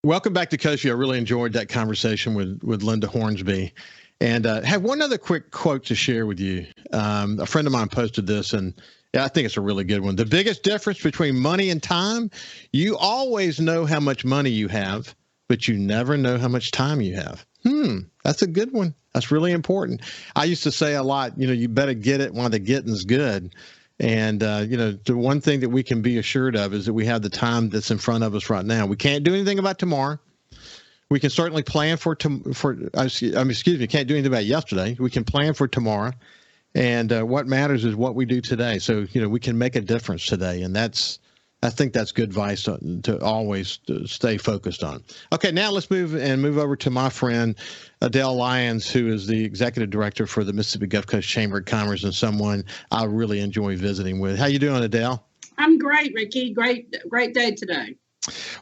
Welcome back to Coast Vue. I really enjoyed that conversation with Linda Hornsby. And have one other quick quote to share with you. A friend of mine posted this, and I think it's a really good one. The biggest difference between money and time, you always know how much money you have, but you never know how much time you have. That's a good one. That's really important. I used to say a lot, you better get it while the getting's good. And, the one thing that we can be assured of is that we have the time that's in front of us right now. We can't do anything about tomorrow. We can certainly plan we can't do anything about yesterday. We can plan for tomorrow. And what matters is what we do today. So, we can make a difference today. And I think that's good advice to always stay focused on. Okay, now let's move over to my friend, Adele Lyons, who is the executive director for the Mississippi Gulf Coast Chamber of Commerce, and someone I really enjoy visiting with. How you doing, Adele? I'm great, Ricky. Great day today.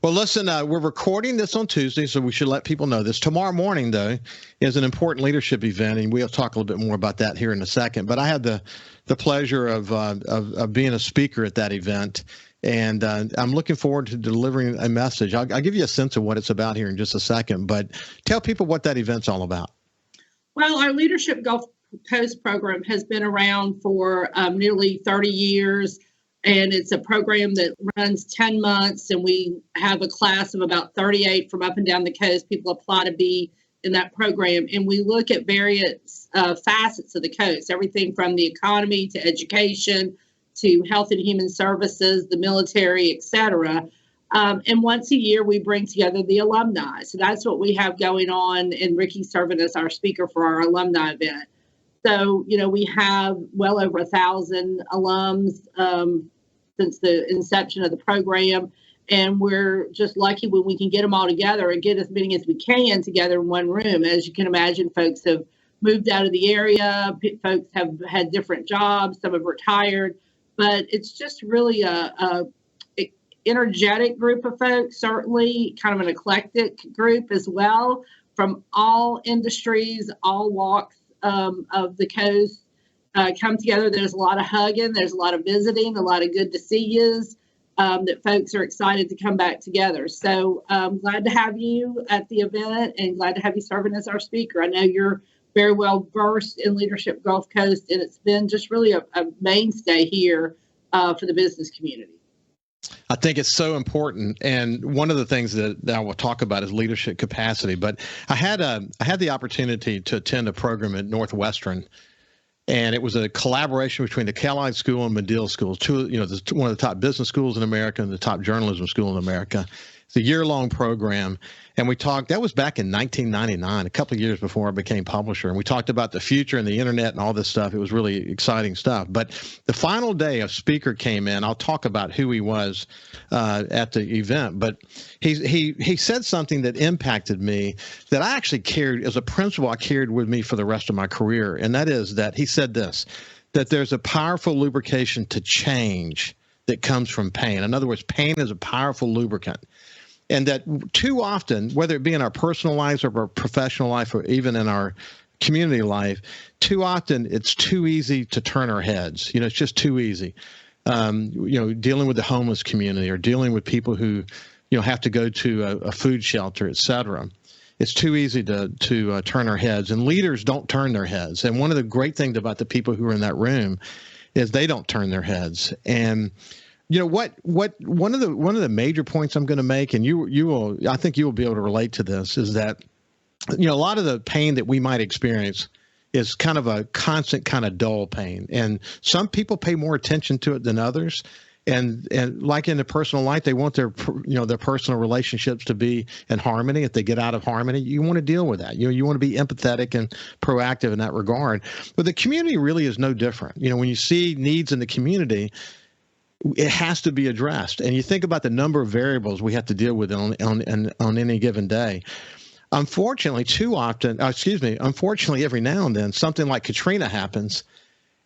Well, listen, we're recording this on Tuesday, so we should let people know this. Tomorrow morning, though, is an important leadership event, and we'll talk a little bit more about that here in a second. But I had the pleasure of being a speaker at that event. And I'm looking forward to delivering a message. I'll give you a sense of what it's about here in just a second, but tell people what that event's all about. Well, our Leadership Gulf Coast program has been around for nearly 30 years, and it's a program that runs 10 months, and we have a class of about 38 from up and down the coast. People apply to be in that program, and we look at various facets of the coast, everything from the economy to education, to health and human services, the military, et cetera. And once a year, we bring together the alumni. So that's what we have going on, and Ricky's serving as our speaker for our alumni event. So, we have well over 1,000 alums since the inception of the program, and we're just lucky when we can get them all together and get as many as we can together in one room. As you can imagine, folks have moved out of the area, folks have had different jobs, some have retired. But it's just really a energetic group of folks, certainly kind of an eclectic group as well, from all industries, all walks of the coast come together. There's a lot of hugging, there's a lot of visiting, a lot of good to see yous that folks are excited to come back together. So glad to have you at the event and glad to have you serving as our speaker. I know you're very well versed in Leadership Gulf Coast, and it's been just really a mainstay here for the business community. I think it's so important, and one of the things that I will talk about is leadership capacity. But I had the opportunity to attend a program at Northwestern, and it was a collaboration between the Kellogg School and Medill School, one of the top business schools in America and the top journalism school in America. It's a year-long program, and we talked. That was back in 1999, a couple of years before I became publisher, and we talked about the future and the internet and all this stuff. It was really exciting stuff. But the final day, a speaker came in. I'll talk about who he was at the event, but he said something that impacted me that I actually carried as a principle. I carried with me for the rest of my career, and that is that he said this: that there's a powerful lubrication to change that comes from pain. In other words, pain is a powerful lubricant. And that too often, whether it be in our personal lives or our professional life or even in our community life, too often it's too easy to turn our heads. It's just too easy. Dealing with the homeless community or dealing with people who, have to go to a food shelter, et cetera. It's too easy to turn our heads, and leaders don't turn their heads. And one of the great things about the people who are in that room is they don't turn their heads. And one of the major points I'm going to make, and I think you will be able to relate to this, is that a lot of the pain that we might experience is kind of a constant kind of dull pain, and some people pay more attention to it than others. And like in the personal life, they want their personal relationships to be in harmony. If they get out of harmony, you want to deal with that. You want to be empathetic and proactive in that regard. But the community really is no different. When you see needs in the community, it has to be addressed. And you think about the number of variables we have to deal with on any given day. Unfortunately, every now and then, something like Katrina happens,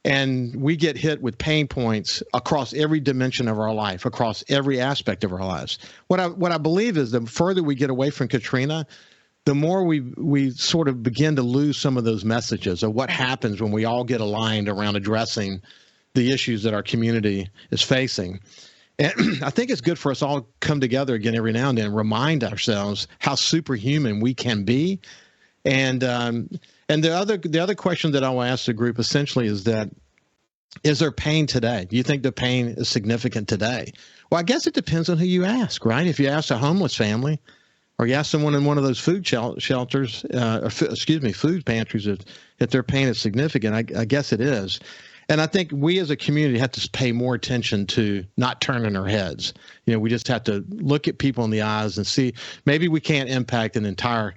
and we get hit with pain points across every dimension of our life, across every aspect of our lives. What I believe is the further we get away from Katrina, the more we sort of begin to lose some of those messages of what happens when we all get aligned around addressing the issues that our community is facing. And I think it's good for us all to come together again every now and then and remind ourselves how superhuman we can be. And the other question that I will ask the group essentially is that, is there pain today? Do you think the pain is significant today? Well, I guess it depends on who you ask, right? If you ask a homeless family, or you ask someone in one of those food shelters, food pantries, if their pain is significant, I guess it is. And I think we as a community have to pay more attention to not turning our heads. We just have to look at people in the eyes and see, maybe we can't impact an entire,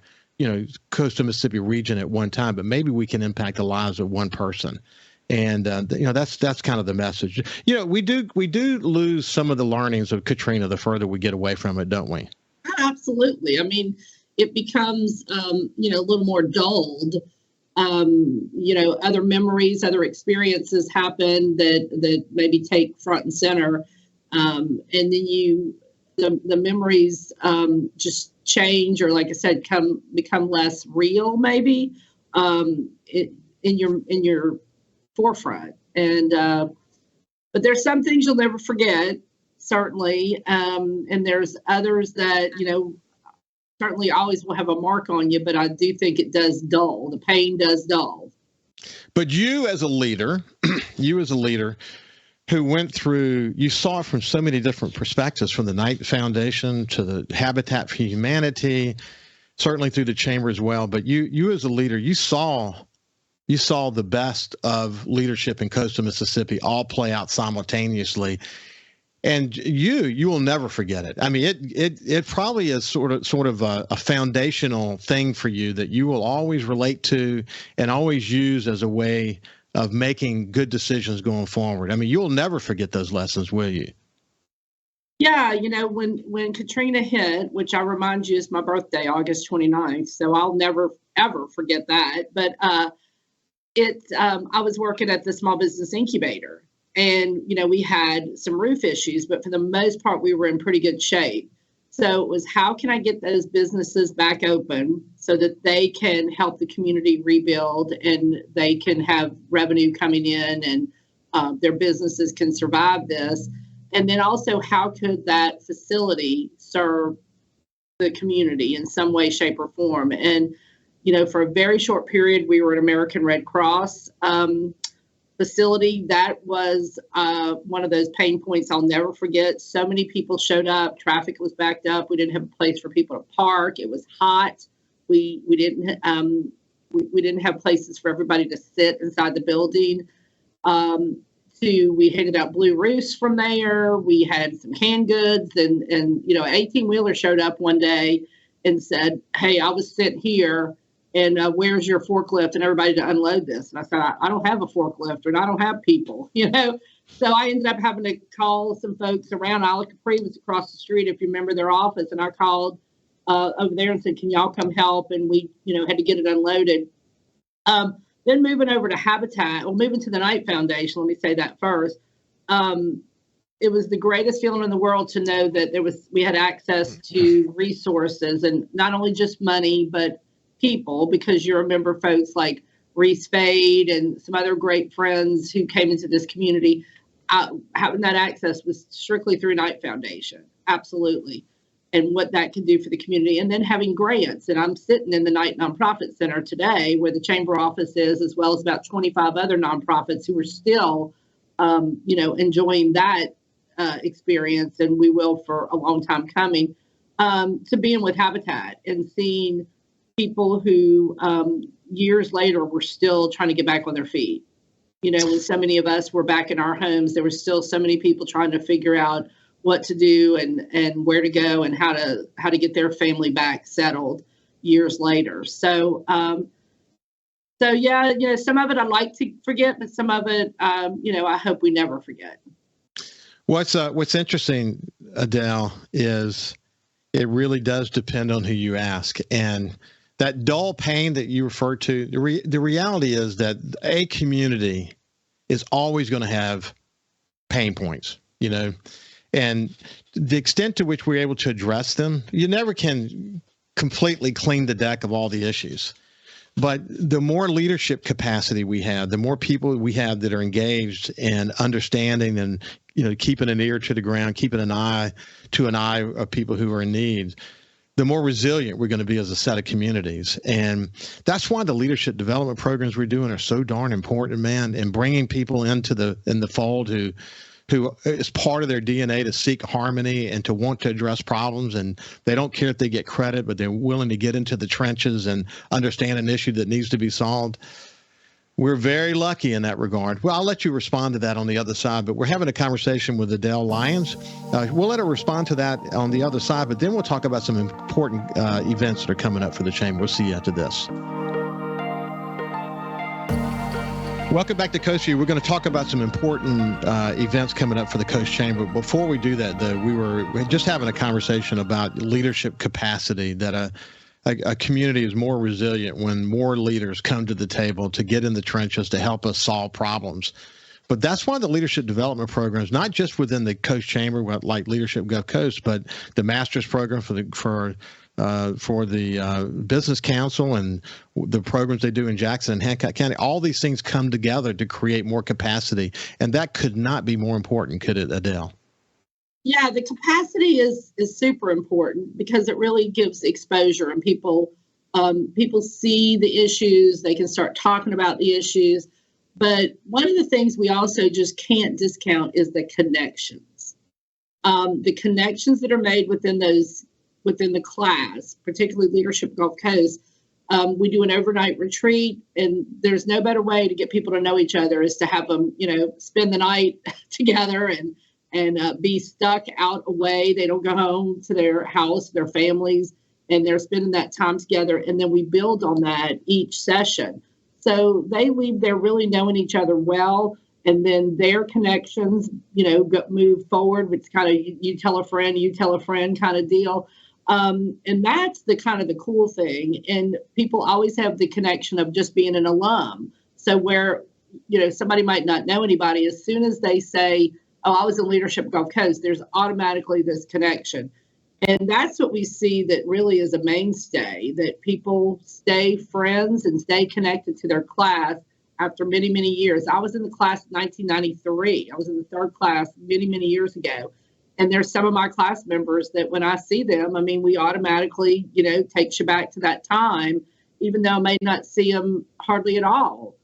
coastal Mississippi region at one time, but maybe we can impact the lives of one person. And, that's kind of the message. We do lose some of the learnings of Katrina the further we get away from it, don't we? Absolutely. I mean, it becomes, a little more dulled. Other memories, other experiences happen that maybe take front and center. And then the memories just change, or like I said, become less real, maybe in your forefront. And but there's some things you'll never forget, certainly. And there's others that, certainly always will have a mark on you, but I do think it does dull. The pain does dull. But you as a leader who went through, you saw it from so many different perspectives, from the Knight Foundation to the Habitat for Humanity, certainly through the chamber as well. But you as a leader, you saw the best of leadership in coastal Mississippi all play out simultaneously. And you will never forget it. I mean, it probably is sort of a foundational thing for you that you will always relate to and always use as a way of making good decisions going forward. I mean, you'll never forget those lessons, will you? Yeah, when Katrina hit, which I remind you is my birthday, August 29th, so I'll never, ever forget that. But I was working at the Small Business Incubator. And, we had some roof issues, but for the most part, we were in pretty good shape. So it was, how can I get those businesses back open so that they can help the community rebuild and they can have revenue coming in and their businesses can survive this? And then also, how could that facility serve the community in some way, shape, or form? And, for a very short period, we were an American Red Cross facility. That was one of those pain points I'll never forget. So many people showed up. Traffic was backed up. We didn't have a place for people to park. It was hot. We didn't have places for everybody to sit inside the building. We handed out blue roofs from there. We had some canned goods, and an 18-wheeler showed up one day and said, "Hey, I was sent here. And where's your forklift and everybody to unload this?" And I said, I don't have a forklift, and I don't have people, So I ended up having to call some folks around. Isla Capri was across the street, if you remember their office. And I called over there and said, "Can y'all come help?" And we, had to get it unloaded. Then moving over to Habitat, moving to the Knight Foundation, let me say that first. It was the greatest feeling in the world to know that we had access to resources, and not only just money, but people, because you remember folks like Reese Fade and some other great friends who came into this community. Having that access was strictly through Knight Foundation. Absolutely. And what that can do for the community. And then having grants. And I'm sitting in the Knight Nonprofit Center today, where the chamber office is, as well as about 25 other nonprofits who are still, enjoying that experience, and we will for a long time coming, to being with Habitat and seeing people who years later were still trying to get back on their feet. When so many of us were back in our homes, there were still so many people trying to figure out what to do and where to go and how to get their family back settled years later. So yeah, some of it I like to forget, but some of it, I hope we never forget. What's interesting, Adele, is it really does depend on who you ask. And that dull pain that you refer to, the reality is that a community is always going to have pain points, and the extent to which we're able to address them, you never can completely clean the deck of all the issues. But the more leadership capacity we have, the more people we have that are engaged and understanding and, keeping an ear to the ground, keeping an eye of people who are in need, the more resilient we're going to be as a set of communities. And that's why the leadership development programs we're doing are so darn important, man, and bringing people in the fold who is part of their DNA to seek harmony and to want to address problems. And they don't care if they get credit, but they're willing to get into the trenches and understand an issue that needs to be solved. We're very lucky in that regard. Well, I'll let you respond to that on the other side, but we're having a conversation with Adele Lyons. We'll let her respond to that on the other side, but then we'll talk about some important events that are coming up for the Chamber. We'll see you after this. Welcome back to Coast Vue. We're going to talk about some important events coming up for the Coast Chamber. Before we do that, though, we were just having a conversation about leadership capacity, that a community is more resilient when more leaders come to the table to get in the trenches to help us solve problems. But that's why the leadership development programs, not just within the Coast Chamber, like Leadership Gulf Coast, but the master's program for the Business Council and the programs they do in Jackson and Hancock County, all these things come together to create more capacity. And that could not be more important, could it, Adele? Yeah, the capacity is super important because it really gives exposure, and people see the issues. They can start talking about the issues. But one of the things we also just can't discount is the connections. The connections that are made within the class, particularly Leadership Gulf Coast. We do an overnight retreat, and there's no better way to get people to know each other is to have them, spend the night together and be stuck out away. They don't go home to their house, their families, and they're spending that time together. And then we build on that each session. So they leave there really knowing each other well. And then their connections, move forward. It's kind of you tell a friend kind of deal. And that's the kind of the cool thing. And people always have the connection of just being an alum. So where, somebody might not know anybody, as soon as they say, oh, I was in Leadership Gulf Coast, there's automatically this connection. And that's what we see that really is a mainstay, that people stay friends and stay connected to their class after many, many years. I was in the class in 1993. I was in the third class many, many years ago. And there's some of my class members that when I see them, we automatically, takes you back to that time, even though I may not see them hardly at all.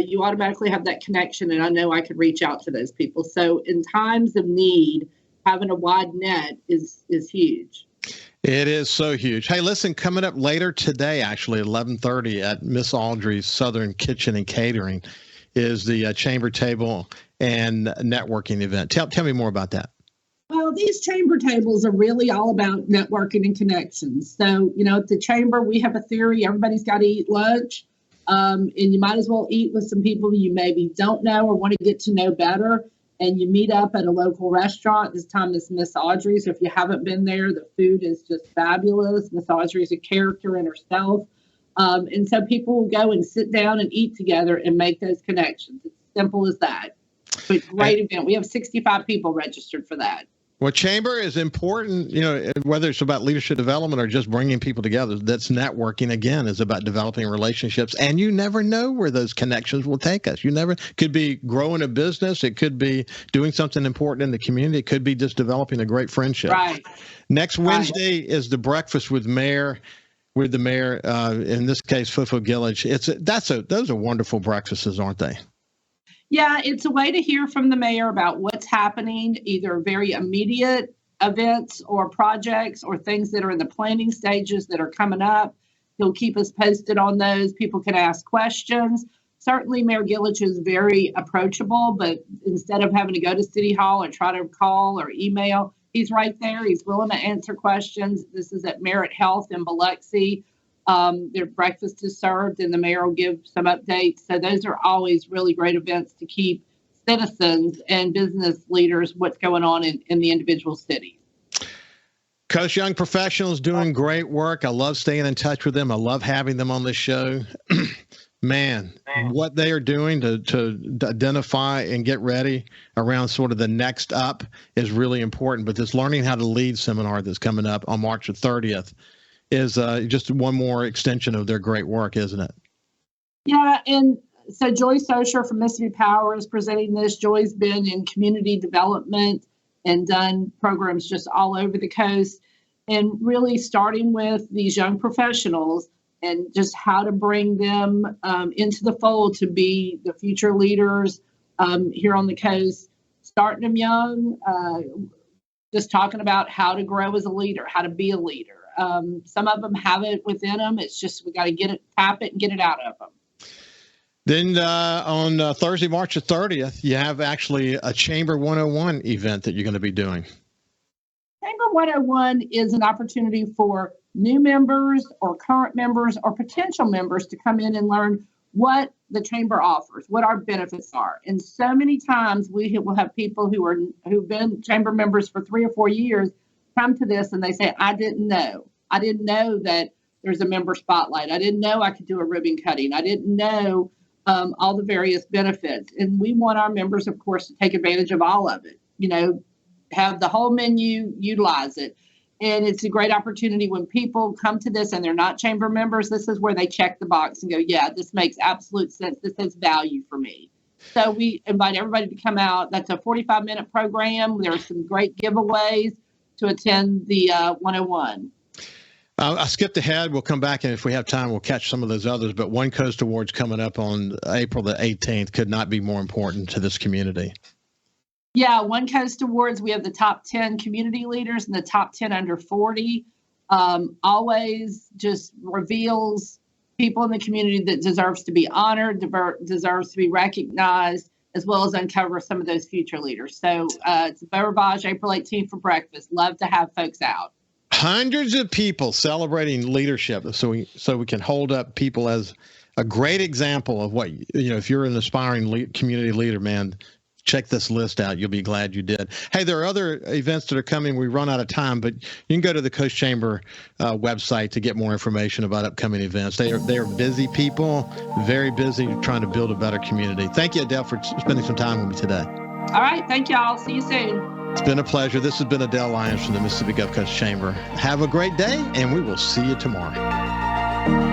You automatically have that connection, and I know I could reach out to those people. So in times of need, having a wide net is huge. It is so huge. Hey, listen, coming up later today, actually, 11:30 at Miss Audrey's Southern Kitchen and Catering is the Chamber Table and Networking event. Tell me more about that. Well, these chamber tables are really all about networking and connections. So, at the chamber, we have a theory, everybody's got to eat lunch. And you might as well eat with some people you maybe don't know or want to get to know better. And you meet up at a local restaurant. This time it's Miss Audrey's. So if you haven't been there, the food is just fabulous. Miss Audrey's a character in herself. And so people will go and sit down and eat together and make those connections. It's simple as that. But great event. We have 65 people registered for that. Well, Chamber is important, whether it's about leadership development or just bringing people together. That's networking, again, is about developing relationships. And you never know where those connections will take us. Could be growing a business. It could be doing something important in the community. It could be just developing a great friendship. Right. Next Wednesday is the breakfast with the mayor, in this case, Fufu Gillage. Those are wonderful breakfasts, aren't they? Yeah, it's a way to hear from the mayor about what's happening, either very immediate events or projects or things that are in the planning stages that are coming up. He'll keep us posted on those. People can ask questions. Certainly, Mayor Gillage is very approachable, but instead of having to go to City Hall or try to call or email, he's right there. He's willing to answer questions. This is at Merit Health in Biloxi. Their breakfast is served and the mayor will give some updates. So those are always really great events to keep citizens and business leaders what's going on in the individual cities. Coast Young Professionals doing great work. I love staying in touch with them. I love having them on the show. Man, what they are doing to identify and get ready around sort of the next up is really important. But this Learning How to Lead seminar that's coming up on March the 30th is just one more extension of their great work, isn't it? Yeah, and so Joy Socher from Mississippi Power is presenting this. Joy's been in community development and done programs just all over the coast, and really starting with these young professionals and just how to bring them into the fold to be the future leaders here on the coast, starting them young, just talking about how to grow as a leader, how to be a leader. Some of them have it within them. It's just we got to tap it and get it out of them. Then on Thursday, March the 30th, you have actually a Chamber 101 event that you're going to be doing. Chamber 101 is an opportunity for new members or current members or potential members to come in and learn what the Chamber offers, what our benefits are. And so many times we will have people who've been Chamber members for 3 or 4 years come to this and they say, I didn't know that there's a member spotlight. I didn't know I could do a ribbon cutting. I didn't know all the various benefits. And we want our members, of course, to take advantage of all of it, have the whole menu, utilize it. And it's a great opportunity when people come to this and they're not Chamber members. This is where they check the box and go, yeah, this makes absolute sense. This has value for me. So we invite everybody to come out. That's a 45-minute program. There are some great giveaways to attend the 101. I skipped ahead. We'll come back, and if we have time, we'll catch some of those others. But One Coast Awards coming up on April the 18th could not be more important to this community. Yeah, One Coast Awards, we have the top 10 community leaders and the top 10 under 40. Always just reveals people in the community that deserves to be honored, deserves to be recognized, as well as uncover some of those future leaders. So it's Beau Rivage, April 18th for breakfast. Love to have folks out. Hundreds of people celebrating leadership, so we can hold up people as a great example of what, if you're an aspiring community leader, man, check this list out. You'll be glad you did. Hey, there are other events that are coming. We run out of time, but you can go to the Coast Chamber website to get more information about upcoming events. They are busy people, very busy trying to build a better community. Thank you, Adele, for spending some time with me today. All right. Thank y'all. See you soon. It's been a pleasure. This has been Adele Lyons from the Mississippi Gulf Coast Chamber. Have a great day, and we will see you tomorrow.